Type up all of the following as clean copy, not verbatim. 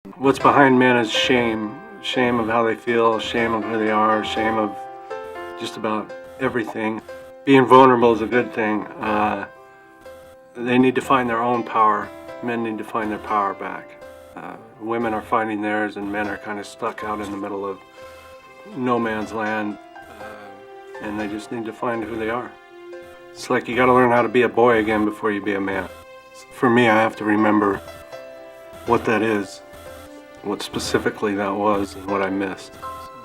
What's behind men is shame. Shame of how they feel, shame of who they are, shame of just about everything. Being vulnerable is a good thing. They need to find their own power. Men need to find their power back. Women are finding theirs, and men are kind of stuck out in the middle of no man's land, and they just need to find who they are. It's like you gotta learn how to be a boy again before you be a man. For me, I have to remember what that is, what specifically that was, and what I missed.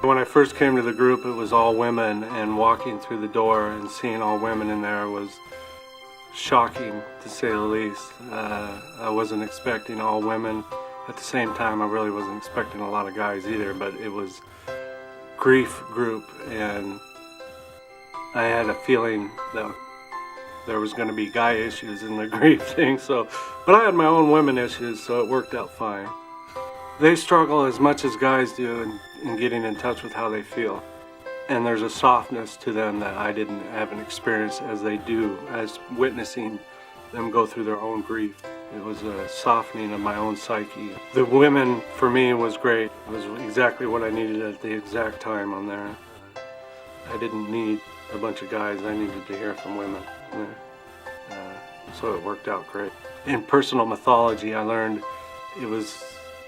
When I first came to the group, it was all women, and walking through the door and seeing all women in there was shocking, to say the least. I wasn't expecting all women. At the same time, I really wasn't expecting a lot of guys either, but it was grief group, and I had a feeling that there was going to be guy issues in the grief thing, but I had my own women issues, so it worked out fine. They struggle as much as guys do in getting in touch with how they feel. And there's a softness to them that I haven't experienced as they do, as witnessing them go through their own grief. It was a softening of my own psyche. The women, for me, was great. It was exactly what I needed at the exact time on there. I didn't need a bunch of guys. I needed to hear from women. So it worked out great. In personal mythology, I learned it was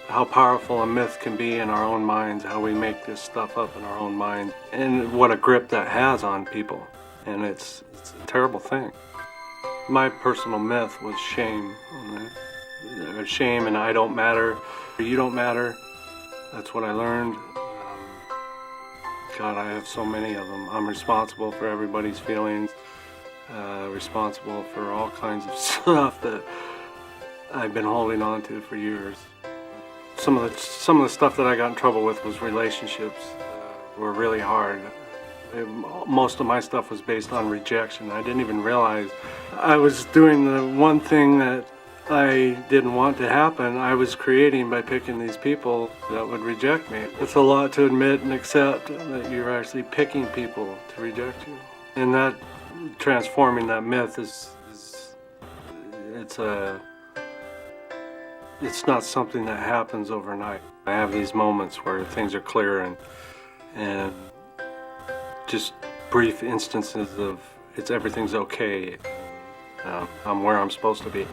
how powerful a myth can be in our own minds, how we make this stuff up in our own minds, and what a grip that has on people. And it's a terrible thing. My personal myth was shame. Shame and I don't matter, you don't matter. That's what I learned. God, I have so many of them. I'm responsible for everybody's feelings, responsible for all kinds of stuff that I've been holding on to for years. Some of the stuff that I got in trouble with was relationships were really hard. Most of my stuff was based on rejection. I didn't even realize I was doing the one thing that I didn't want to happen. I was creating by picking these people that would reject me. It's a lot to admit and accept that you're actually picking people to reject you. And that transforming that myth it's not something that happens overnight. I have these moments where things are clear and just brief instances of everything's okay. I'm where I'm supposed to be,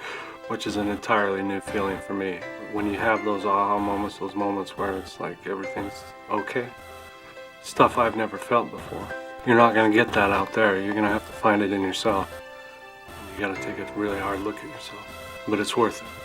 which is an entirely new feeling for me. When you have those aha moments, those moments where it's like everything's okay, stuff I've never felt before. You're not going to get that out there. You're going to have to find it in yourself. You got to take a really hard look at yourself, but it's worth it.